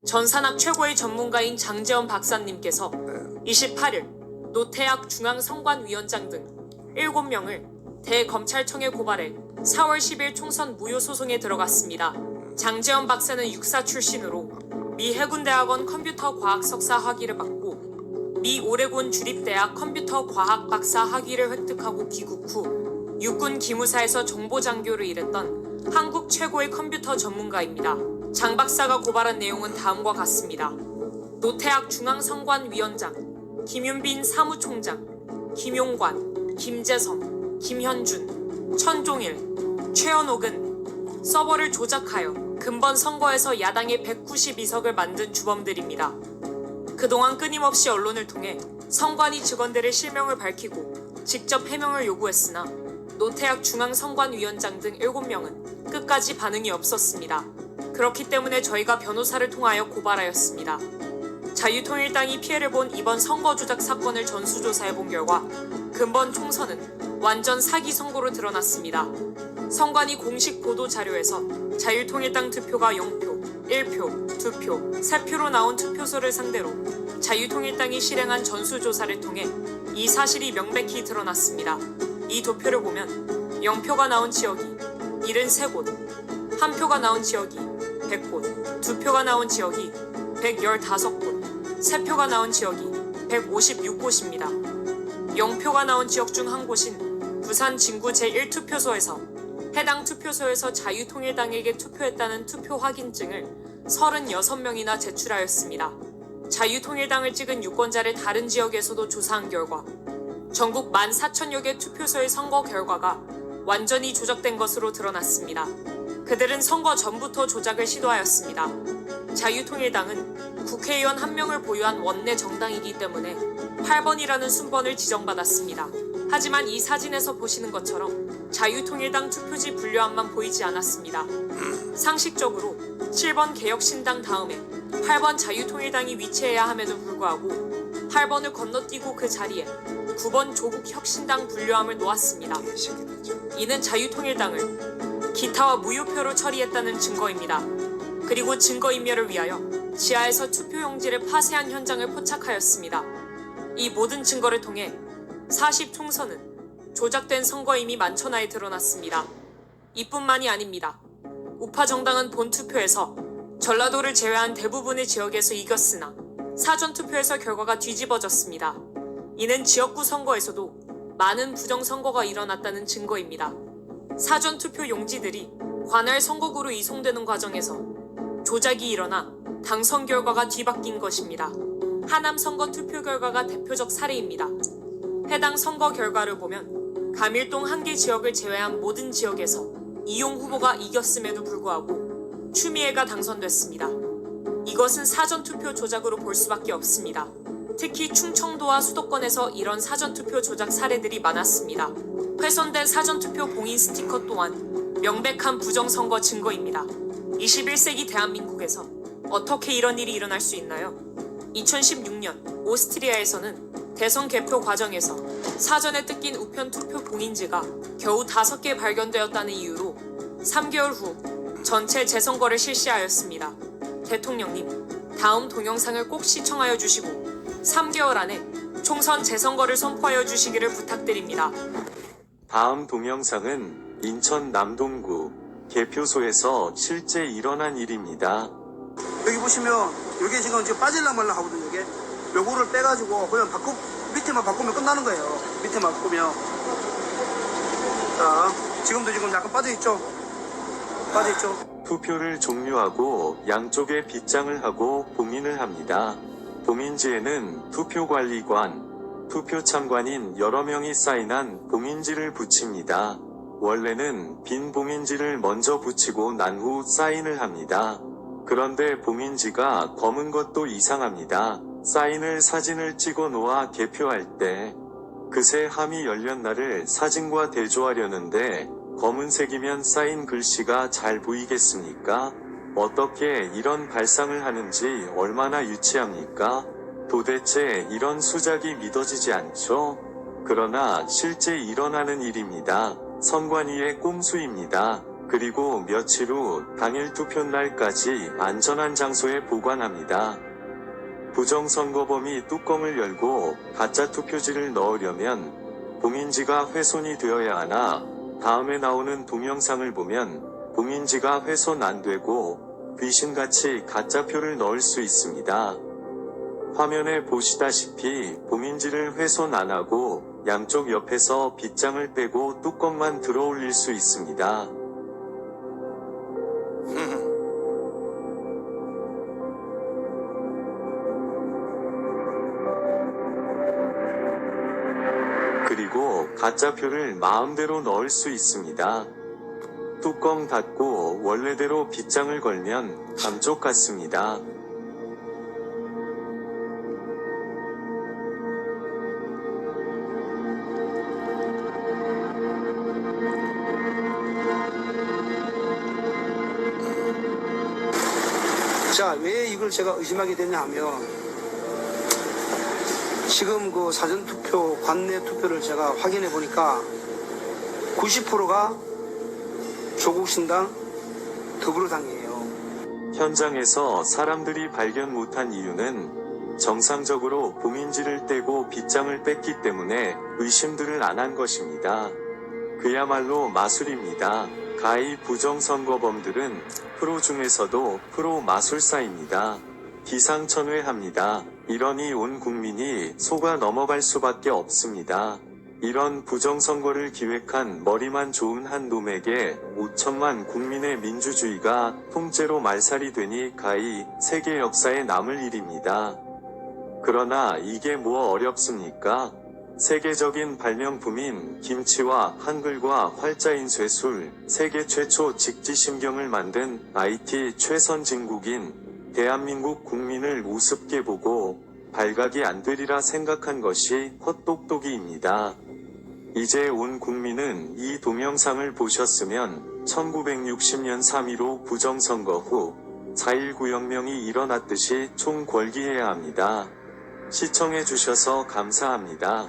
전산학 최고의 전문가인 장재원 박사님께서 28일 노태학 중앙선관위원장 등 7명을 대검찰청에 고발해 4월 10일 총선 무효 소송에 들어갔습니다. 장재원 박사는 육사 출신으로 미 해군대학원 컴퓨터과학 석사 학위를 받고 미 오레곤 주립대학 컴퓨터과학 박사 학위를 획득하고 귀국 후 육군 기무사에서 정보장교를 일했던 한국 최고의 컴퓨터 전문가입니다. 장 박사가 고발한 내용은 다음과 같습니다. 노태학 중앙선관위원장, 김윤빈 사무총장, 김용관, 김재성, 김현준, 천종일, 최현옥은 서버를 조작하여 근본 선거에서 야당의 192석을 만든 주범들입니다. 그동안 끊임없이 언론을 통해 선관위 직원들의 실명을 밝히고 직접 해명을 요구했으나 노태학 중앙선관위원장 등 7명은 끝까지 반응이 없었습니다. 그렇기 때문에 저희가 변호사를 통하여 고발하였습니다. 자유통일당이 피해를 본 이번 선거 조작 사건을 전수조사해본 결과 근본 총선은 완전 사기 선거로 드러났습니다. 선관위 공식 보도 자료에서 자유통일당 투표가 0표, 1표, 2표, 3표로 나온 투표소를 상대로 자유통일당이 실행한 전수조사를 통해 이 사실이 명백히 드러났습니다. 이 도표를 보면 0표가 나온 지역이 73곳, 1표가 나온 지역이 100곳, 2표가 나온 지역이 115곳, 3표가 나온 지역이 156곳입니다. 0표가 나온 지역 중 한 곳인 부산 진구 제1투표소에서 해당 투표소에서 자유통일당에게 투표했다는 투표 확인증을 36명이나 제출하였습니다. 자유통일당을 찍은 유권자를 다른 지역에서도 조사한 결과 전국 14,000여 개 투표소의 선거 결과가 완전히 조작된 것으로 드러났습니다. 그들은 선거 전부터 조작을 시도하였습니다. 자유통일당은 국회의원 1명을 보유한 원내 정당이기 때문에 8번이라는 순번을 지정받았습니다. 하지만 이 사진에서 보시는 것처럼 자유통일당 투표지 분류함만 보이지 않았습니다. 상식적으로 7번 개혁신당 다음에 8번 자유통일당이 위치해야 함에도 불구하고 8번을 건너뛰고 그 자리에 9번 조국혁신당 분류함을 놓았습니다. 이는 자유통일당을 기타와 무효표로 처리했다는 증거입니다. 그리고 증거인멸을 위하여 지하에서 투표용지를 파쇄한 현장을 포착하였습니다. 이 모든 증거를 통해 40총선은 조작된 선거임이 만천하에 드러났습니다. 이뿐만이 아닙니다. 우파 정당은 본투표에서 전라도를 제외한 대부분의 지역에서 이겼으나 사전투표에서 결과가 뒤집어졌습니다. 이는 지역구 선거에서도 많은 부정선거가 일어났다는 증거입니다. 사전투표 용지들이 관할 선거구로 이송되는 과정에서 조작이 일어나 당선 결과가 뒤바뀐 것입니다. 하남 선거 투표 결과가 대표적 사례입니다. 해당 선거 결과를 보면 감일동 한 개 지역을 제외한 모든 지역에서 이용 후보가 이겼음에도 불구하고 추미애가 당선됐습니다. 이것은 사전투표 조작으로 볼 수밖에 없습니다. 특히 충청도와 수도권에서 이런 사전투표 조작 사례들이 많았습니다. 훼손된 사전투표 봉인 스티커 또한 명백한 부정선거 증거입니다. 21세기 대한민국에서 어떻게 이런 일이 일어날 수 있나요? 2016년 오스트리아에서는 대선 개표 과정에서 사전에 뜯긴 우편 투표 봉인지가 겨우 5개 발견되었다는 이유로 3개월 후 전체 재선거를 실시하였습니다. 대통령님, 다음 동영상을 꼭 시청하여 주시고 3개월 안에 총선 재선거를 선포하여 주시기를 부탁드립니다. 다음 동영상은 인천 남동구 개표소에서 실제 일어난 일입니다. 여기 보시면 이게 지금 빠질라 말라 하거든요. 이게 요거를 빼가지고 그냥 밑에만 바꾸면 끝나는 거예요. 밑에만 바꾸면. 자, 지금도 지금 약간 빠져있죠? 빠져있죠? 투표를 종료하고 양쪽에 빗장을 하고 봉인을 합니다. 봉인지에는 투표관리관, 투표참관인 여러 명이 사인한 봉인지를 붙입니다. 원래는 빈 봉인지를 먼저 붙이고 난 후 사인을 합니다. 그런데 봉인지가 검은 것도 이상합니다. 사인을 사진을 찍어 놓아 개표할 때 그새 함이 열렸나를 사진과 대조하려는데 검은색이면 사인 글씨가 잘 보이겠습니까? 어떻게 이런 발상을 하는지 얼마나 유치합니까? 도대체 이런 수작이 믿어지지 않죠? 그러나 실제 일어나는 일입니다. 선관위의 꼼수입니다. 그리고 며칠 후 당일 투표날까지 안전한 장소에 보관합니다. 부정선거범이 뚜껑을 열고 가짜 투표지를 넣으려면 봉인지가 훼손이 되어야 하나 다음에 나오는 동영상을 보면 봉인지가 훼손 안 되고 귀신같이 가짜표를 넣을 수 있습니다. 화면에 보시다시피 봉인지를 훼손 안 하고 양쪽 옆에서 빗장을 빼고 뚜껑만 들어 올릴 수 있습니다. 그리고 가짜표를 마음대로 넣을 수 있습니다. 뚜껑 닫고 원래대로 빗장을 걸면 감쪽 같습니다. 자, 왜 이걸 제가 의심하게 됐냐 하면, 지금 그 사전투표, 관내 투표를 제가 확인해 보니까 90%가 조국신당, 더불어당이에요. 현장에서 사람들이 발견 못한 이유는 정상적으로 봉인지를 떼고 빗장을 뺐기 때문에 의심들을 안 한 것입니다. 그야말로 마술입니다. 가히 부정선거범들은 프로 중에서도 프로 마술사입니다. 기상천외합니다. 이러니 온 국민이 속아 넘어갈 수밖에 없습니다. 이런 부정선거를 기획한 머리만 좋은 한 놈에게 5천만 국민의 민주주의가 통째로 말살이 되니 가히 세계 역사에 남을 일입니다. 그러나 이게 뭐 어렵습니까? 세계적인 발명품인 김치와 한글과 활자인 쇠술, 세계 최초 직지심경을 만든 IT 최선진국인 대한민국 국민을 우습게 보고 발각이 안 되리라 생각한 것이 헛똑똑이입니다. 이제 온 국민은 이 동영상을 보셨으면 1960년 3.15 부정선거 후 4.19 혁명이 일어났듯이 총궐기해야 합니다. 시청해주셔서 감사합니다.